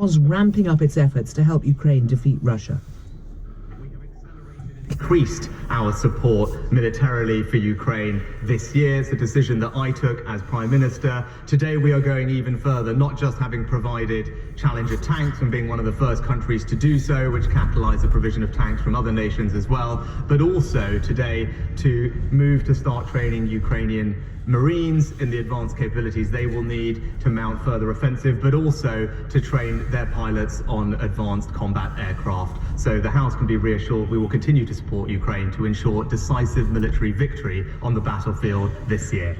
Was ramping up its efforts to help Ukraine defeat Russia. Increased our support militarily for Ukraine this year. It's a decision that I took as Prime Minister. Today we are going even further, not just having provided Challenger tanks and being one of the first countries to do so, which catalysed the provision of tanks from other nations as well, but also today to move to start training Ukrainian Marines in the advanced capabilities they will need to mount further offensive, but also to train their pilots on advanced combat aircraft. So the House can be reassured we will continue to support Ukraine to ensure decisive military victory on the battlefield this year.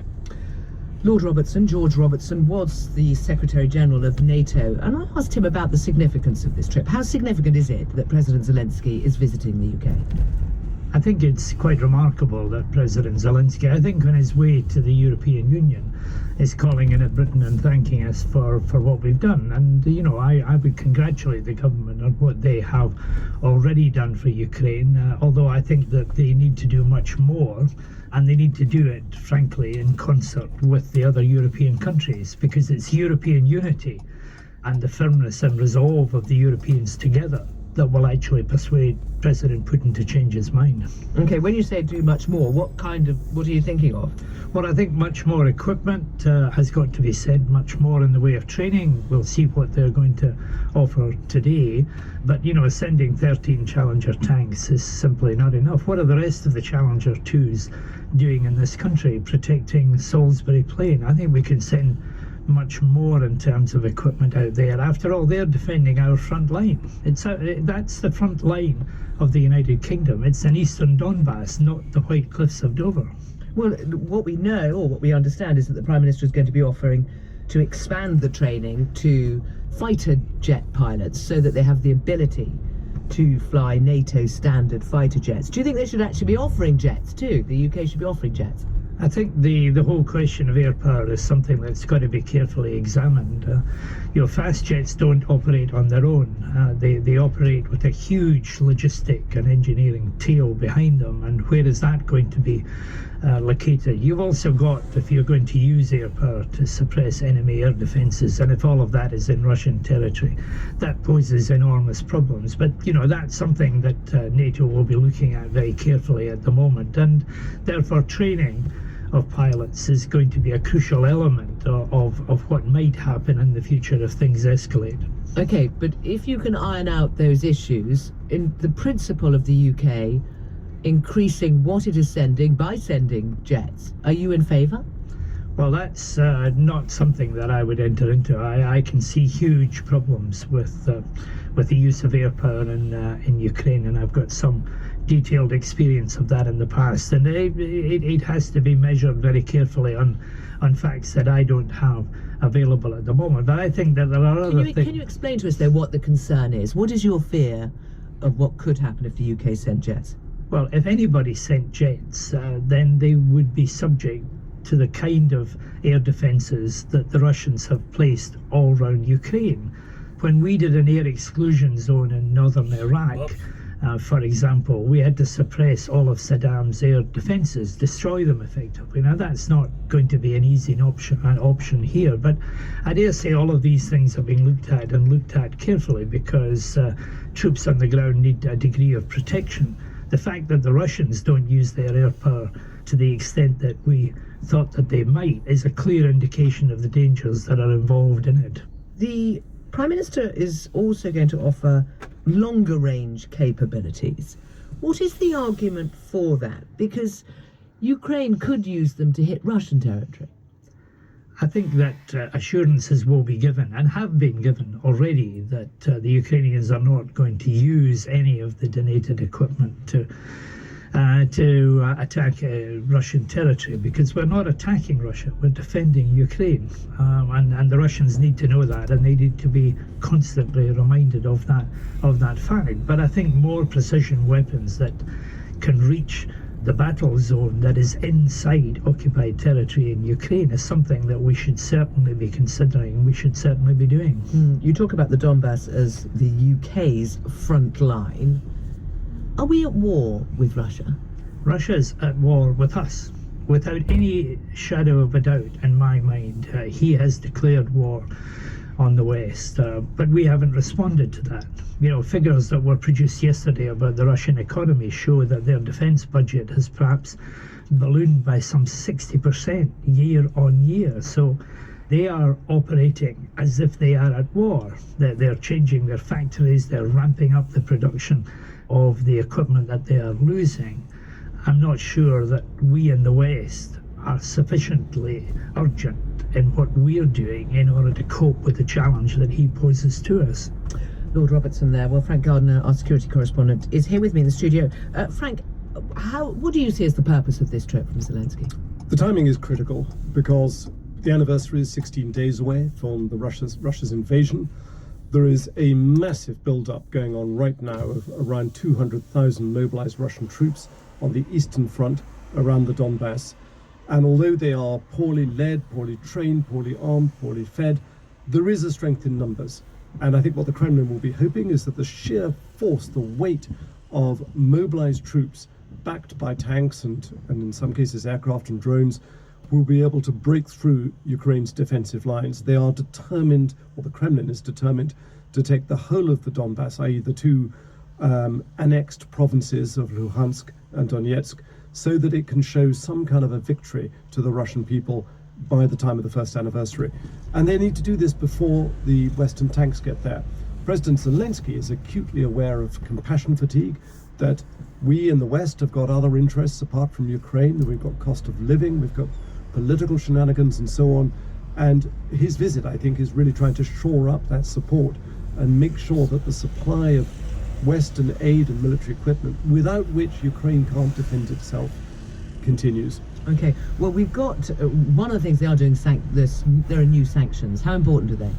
Lord Robertson, George Robertson, was the Secretary General of NATO, and I asked him about the significance of this trip. How significant is it that President Zelensky is visiting the UK? I think it's quite remarkable that President Zelensky, I think on his way to the European Union, is calling in at Britain and thanking us for what we've done. And, you know, I would congratulate the government on what they have already done for Ukraine, although I think that they need to do much more, and they need to do it, frankly, in concert with the other European countries, because it's European unity and the firmness and resolve of the Europeans together that will actually persuade President Putin to change his mind. Okay, when you say do much more, what are you thinking of? Well, I think much more equipment has got to be said, much more in the way of training. We'll see what they're going to offer today. But, you know, sending 13 Challenger tanks is simply not enough. What are the rest of the Challenger 2s doing in this country, protecting Salisbury Plain? I think we can send much more in terms of equipment out there. After all, they're defending our front line. That's the front line of the United Kingdom. It's an eastern Donbass, not the White Cliffs of Dover. Well, what we know, or what we understand, is that the Prime Minister is going to be offering to expand the training to fighter jet pilots so that they have the ability to fly NATO standard fighter jets. Do you think they should actually be offering jets too? The UK should be offering jets? I think the whole question of air power is something that's got to be carefully examined. You know, fast jets don't operate on their own. They operate with a huge logistic and engineering tail behind them, and where is that going to be located? You've also got, if you're going to use air power to suppress enemy air defences, and if all of that is in Russian territory, that poses enormous problems. But, you know, that's something that NATO will be looking at very carefully at the moment, and therefore training of pilots is going to be a crucial element of what might happen in the future if things escalate. Okay, but if you can iron out those issues, in the principle of the UK increasing what it is sending by sending jets, are you in favour? Well, that's not something that I would enter into. I can see huge problems with the use of air power in Ukraine, and I've got some detailed experience of that in the past, and it has to be measured very carefully on facts that I don't have available at the moment. But I think that there are other things. Can you explain to us, though, what the concern is? What is your fear of what could happen if the UK sent jets? Well, if anybody sent jets, then they would be subject to the kind of air defences that the Russians have placed all around Ukraine. When we did an air exclusion zone in northern Iraq, for example, we had to suppress all of Saddam's air defences, destroy them effectively. Now, that's not going to be an easy option here, but I dare say all of these things are being looked at carefully, because troops on the ground need a degree of protection. The fact that the Russians don't use their air power to the extent that we thought that they might is a clear indication of the dangers that are involved in it. The Prime Minister is also going to offer longer range capabilities. What is the argument for that? Because Ukraine could use them to hit Russian territory. I think that assurances will be given, and have been given already, that the Ukrainians are not going to use any of the donated equipment to attack Russian territory, because we're not attacking Russia, we're defending Ukraine, and the Russians need to know that, and they need to be constantly reminded of that fact. But I think more precision weapons that can reach the battle zone that is inside occupied territory in Ukraine is something that we should certainly be considering, we should certainly be doing. You talk about the Donbass as the UK's front line. Are we at war with Russia? Russia's at war with us, without any shadow of a doubt in my mind. He has declared war on the West, but we haven't responded to that. Figures that were produced yesterday about the Russian economy show that their defense budget has perhaps ballooned by some 60% year on year. So they are operating as if they are at war. They're changing their factories, they're ramping up the production of the equipment that they are losing. I'm not sure that we in the West are sufficiently urgent in what we're doing in order to cope with the challenge that he poses to us. Lord Robertson there. Well, Frank Gardner, our security correspondent, is here with me in the studio. Frank, what do you see as the purpose of this trip from Zelensky? The timing is critical because the anniversary is 16 days away from Russia's invasion. There is a massive build-up going on right now of around 200,000 mobilized Russian troops on the eastern front around the Donbass. And although they are poorly led, poorly trained, poorly armed, poorly fed, there is a strength in numbers. And I think what the Kremlin will be hoping is that the sheer force, the weight of mobilized troops backed by tanks and in some cases aircraft and drones will be able to break through Ukraine's defensive lines. They are determined, or the Kremlin is determined, to take the whole of the Donbass, i.e. the two annexed provinces of Luhansk and Donetsk, so that it can show some kind of a victory to the Russian people by the time of the first anniversary. And they need to do this before the Western tanks get there. President Zelensky is acutely aware of compassion fatigue, that we in the West have got other interests apart from Ukraine, that we've got cost of living, we've got political shenanigans and so on. And his visit, I think, is really trying to shore up that support and make sure that the supply of Western aid and military equipment, without which Ukraine can't defend itself, continues. Okay, well, we've got one of the things they are doing. There are new sanctions. How important are they?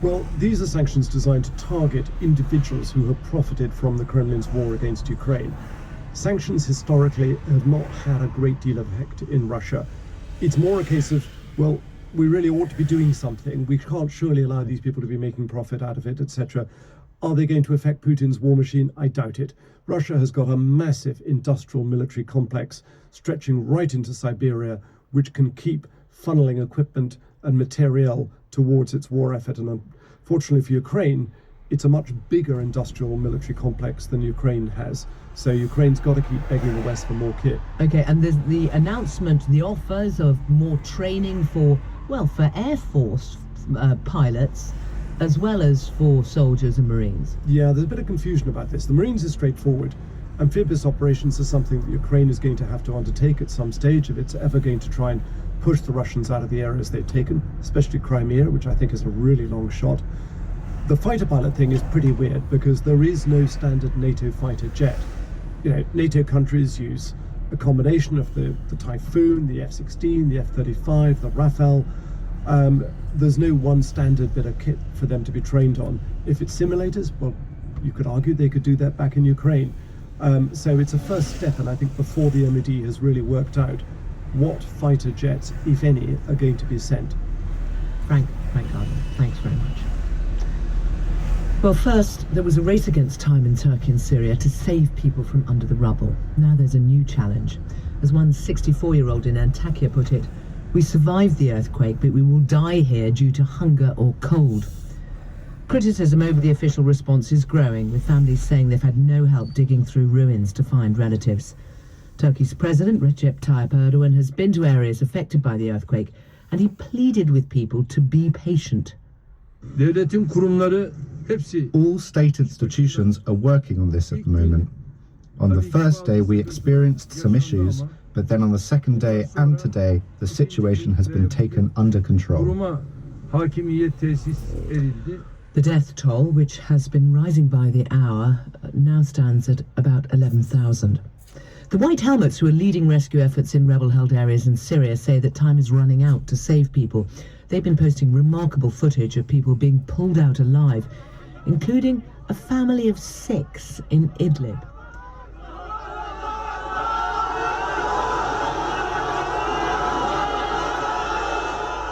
Well, these are sanctions designed to target individuals who have profited from the Kremlin's war against Ukraine. Sanctions historically have not had a great deal of effect in Russia. It's more a case of, well, we really ought to be doing something. We can't surely allow these people to be making profit out of it, etc. Are they going to affect Putin's war machine? I doubt it. Russia has got a massive industrial military complex stretching right into Siberia, which can keep funneling equipment and materiel towards its war effort. And unfortunately for Ukraine, it's a much bigger industrial military complex than Ukraine has. So Ukraine's got to keep begging the West for more kit. Okay, and there's the announcement, the offers of more training for Air Force pilots, as well as for soldiers and Marines. Yeah, there's a bit of confusion about this. The Marines is straightforward. Amphibious operations are something that Ukraine is going to have to undertake at some stage if it's ever going to try and push the Russians out of the areas they've taken, especially Crimea, which I think is a really long shot. The fighter pilot thing is pretty weird because there is no standard NATO fighter jet. NATO countries use a combination of the Typhoon, the F-16, the F-35, the Rafale. There's no one standard bit of kit for them to be trained on. If it's simulators, well, you could argue they could do that back in Ukraine. So it's a first step, and I think before the MOD has really worked out what fighter jets, if any, are going to be sent. Frank Gardner, thanks very much. Well, first, there was a race against time in Turkey and Syria to save people from under the rubble. Now there's a new challenge. As one 64-year-old in Antakya put it, we survived the earthquake, but we will die here due to hunger or cold. Criticism over the official response is growing, with families saying they've had no help digging through ruins to find relatives. Turkey's President Recep Tayyip Erdogan has been to areas affected by the earthquake, and he pleaded with people to be patient. All state institutions are working on this at the moment. On the first day we experienced some issues, but then on the second day and today the situation has been taken under control. The death toll, which has been rising by the hour, now stands at about 11,000. The White Helmets, who are leading rescue efforts in rebel-held areas in Syria, say that time is running out to save people. They've been posting remarkable footage of people being pulled out alive, including a family of 6 in Idlib.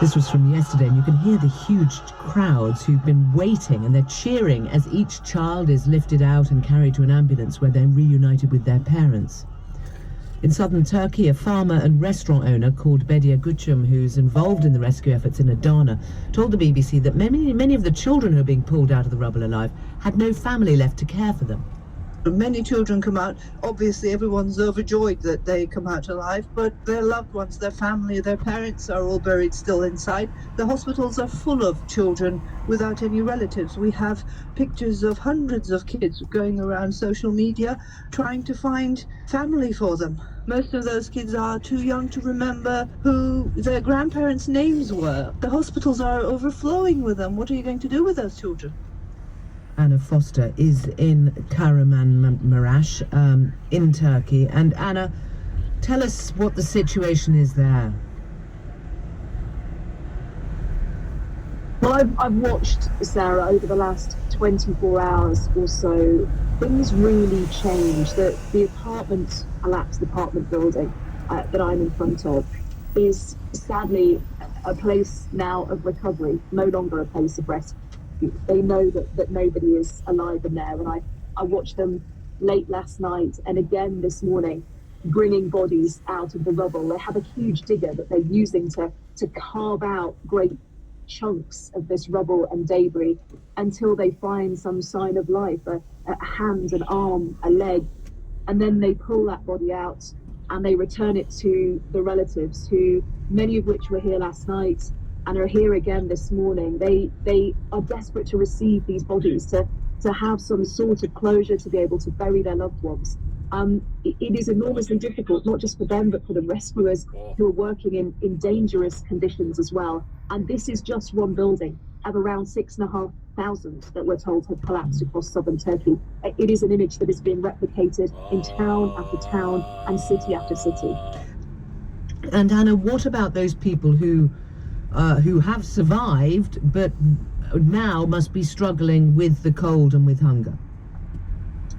This was from yesterday, and you can hear the huge crowds who've been waiting, and they're cheering as each child is lifted out and carried to an ambulance where they're reunited with their parents. In southern Turkey, a farmer and restaurant owner called Bedia Guçum, who's involved in the rescue efforts in Adana, told the BBC that many of the children who are being pulled out of the rubble alive had no family left to care for them. Many children come out. Obviously, everyone's overjoyed that they come out alive, but their loved ones, their family, their parents are all buried still inside. The hospitals are full of children without any relatives. We have pictures of hundreds of kids going around social media trying to find family for them. Most of those kids are too young to remember who their grandparents' names were. The hospitals are overflowing with them. What are you going to do with those children? Anna Foster is in Kahramanmaraş in Turkey. And Anna, tell us what the situation is there. Well, I've watched, Sarah, over the last 24 hours or so. Things really changed. The collapsed apartment building that I'm in front of is sadly a place now of recovery, no longer a place of rescue. They know that nobody is alive in there, and I watched them late last night and again this morning bringing bodies out of the rubble. They have a huge digger that they're using to carve out great chunks of this rubble and debris until they find some sign of life, a hand, an arm, a leg, and then they pull that body out and they return it to the relatives, who many of which were here last night and are here again this morning. They are desperate to receive these bodies, to have some sort of closure, to be able to bury their loved ones. It is enormously difficult, not just for them, but for the rescuers who are working in dangerous conditions as well. And this is just one building of around 6,500 that we're told have collapsed across southern Turkey. It is an image that is being replicated in town after town and city after city. And Anna, what about those people who have survived but now must be struggling with the cold and with hunger?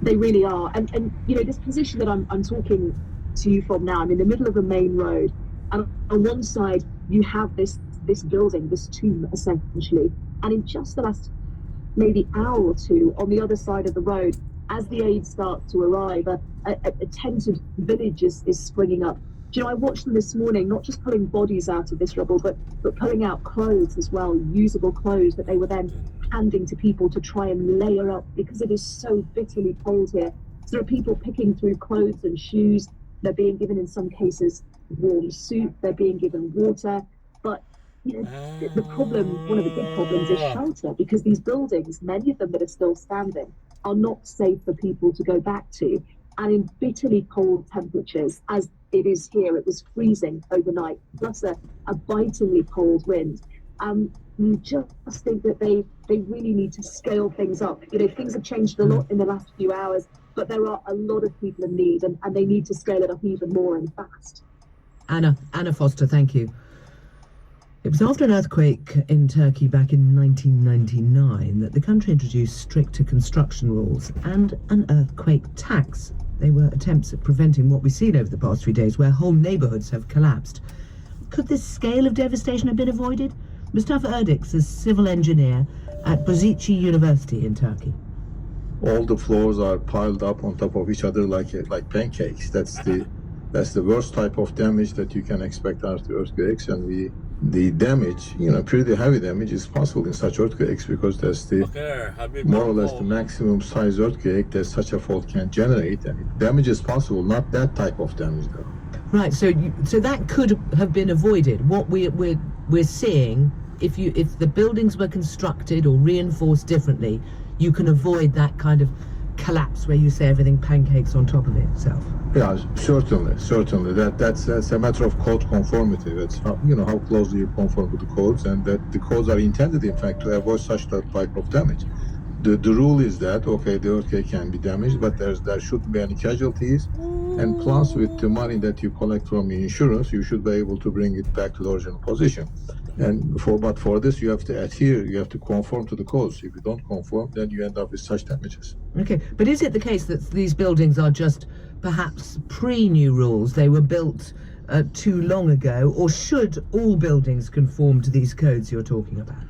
They really are. And you know, this position that I'm talking to you from now, I'm in the middle of a main road, and on one side you have this building, this tomb essentially, and in just the last maybe hour or two, on the other side of the road, as the aid starts to arrive, a tented village is springing up. Do you know, I watched them this morning, not just pulling bodies out of this rubble, but pulling out clothes as well, usable clothes that they were then handing to people to try and layer up, because it is so bitterly cold here. So there are people picking through clothes and shoes. They're being given, in some cases, warm soup. They're being given water. But you know, the problem, one of the big problems, is shelter, because these buildings, many of them that are still standing, are not safe for people to go back to. And in bitterly cold temperatures, as it is here, it was freezing overnight, plus a bitingly cold wind. You just think that they really need to scale things up. You know, things have changed a lot in the last few hours, but there are a lot of people in need, and they need to scale it up even more and fast. Anna Foster, thank you. It was after an earthquake in Turkey back in 1999 that the country introduced stricter construction rules and an earthquake tax. They were attempts at preventing what we've seen over the past few days, where whole neighbourhoods have collapsed. Could this scale of devastation have been avoided? Mustafa Erdix is civil engineer at Boğaziçi University in Turkey. All the floors are piled up on top of each other like pancakes. That's the worst type of damage that you can expect after earthquakes, and the damage, you know, pretty heavy damage is possible in such earthquakes, because that's the more or less the maximum size earthquake that such a fault can generate, and damage is possible, not that type of damage though. Right, so that could have been avoided. What we're seeing, if the buildings were constructed or reinforced differently, you can avoid that kind of collapse where you say everything pancakes on top of itself. Yeah, certainly. That's a matter of code conformity. That's how closely you conform to the codes, and that the codes are intended, in fact, to avoid such type of damage. The rule is that, okay, the earthquake can be damaged, but there shouldn't be any casualties. And plus, with the money that you collect from your insurance, you should be able to bring it back to the original position. But for this, you have to adhere, you have to conform to the codes. If you don't conform, then you end up with such damages. Okay, but is it the case that these buildings are just perhaps pre-new rules? They were built too long ago, or should all buildings conform to these codes you're talking about?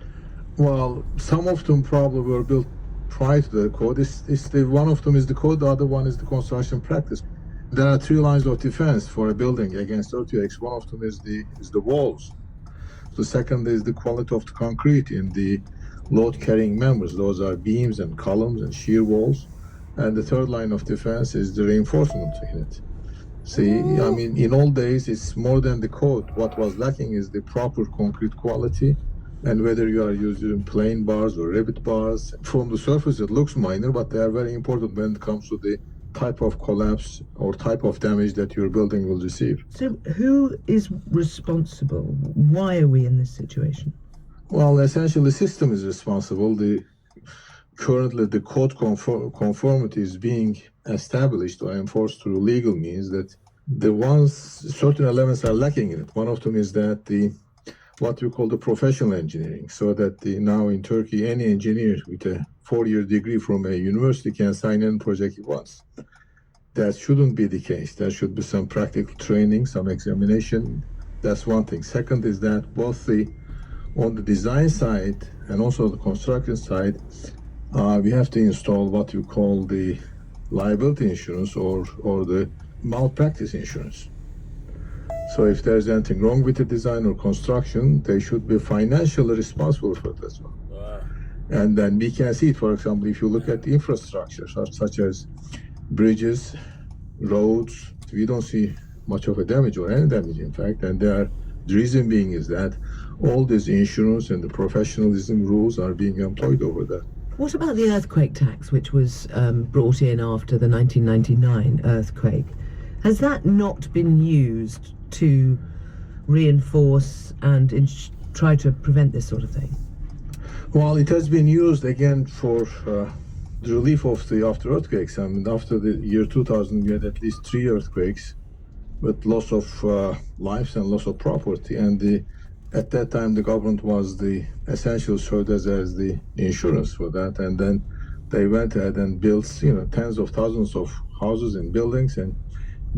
Well, some of them probably were built prior to the code. One of them is the code, the other one is the construction practice. There are three lines of defense for a building against earthquakes. One of them is the walls. The second is the quality of the concrete in the load-carrying members. Those are beams and columns and shear walls. And the third line of defense is the reinforcement in it. See, I mean, in old days, it's more than the code. What was lacking is the proper concrete quality, and whether you are using plain bars or rivet bars. From the surface, it looks minor, but they are very important when it comes to the type of collapse or type of damage that your building will receive. So who is responsible? Why are we in this situation? Well, essentially, the system is responsible. Currently, the code conformity is being established or enforced through legal means that certain elements are lacking in it. One of them is that what we call the professional engineering, so that now in Turkey, any engineer with a 4-year degree from a university can sign any project he wants. That shouldn't be the case. There should be some practical training, some examination. That's one thing. Second is that both on the design side and also the construction side, we have to install what you call the liability insurance or the malpractice insurance. So if there's anything wrong with the design or construction, they should be financially responsible for it as well. And then we can see it, for example, if you look at infrastructure such as bridges, roads, we don't see much of a damage or any damage, in fact. And the reason being is that all this insurance and the professionalism rules are being employed over there. What about the earthquake tax, which was brought in after the 1999 earthquake? Has that not been used to reinforce and try to prevent this sort of thing? Well, it has been used again for the relief of the after earthquakes. I mean, after the year 2000, we had at least 3 earthquakes with loss of lives and loss of property. And at that time, the government was essentially served as the insurance for that. And then they went ahead and built, tens of thousands of houses and buildings and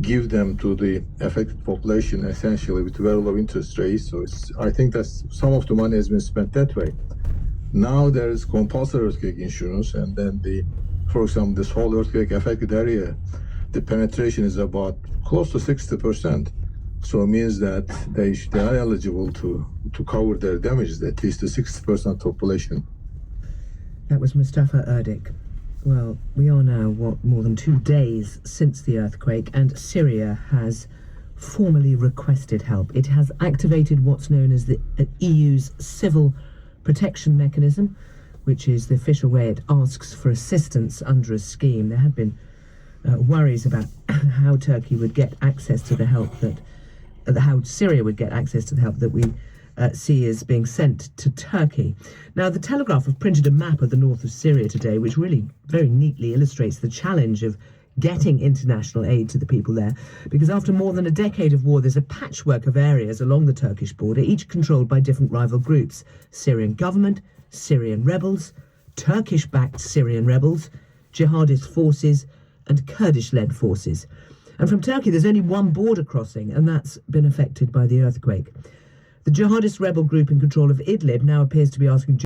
give them to the affected population essentially with very low interest rates. So I think that some of the money has been spent that way. Now there is compulsory earthquake insurance, and then for example, this whole earthquake affected area, the penetration is about close to 60%. So it means that they are eligible to cover their damages, at least the 60% population. That was Mustafa Erdik. Well, we are now, more than 2 days since the earthquake, and Syria has formally requested help. It has activated what's known as the EU's Civil Protection Mechanism, which is the official way it asks for assistance under a scheme. There had been worries about how Turkey would get access to the help how Syria would get access to the help that we see is being sent to Turkey. Now, the Telegraph have printed a map of the north of Syria today, which really very neatly illustrates the challenge of getting international aid to the people there, because after more than a decade of war, there's a patchwork of areas along the Turkish border, each controlled by different rival groups: Syrian government, Syrian rebels, Turkish-backed Syrian rebels, jihadist forces, and Kurdish-led forces. And from Turkey, there's only one border crossing, and that's been affected by the earthquake. The jihadist rebel group in control of Idlib now appears to be asking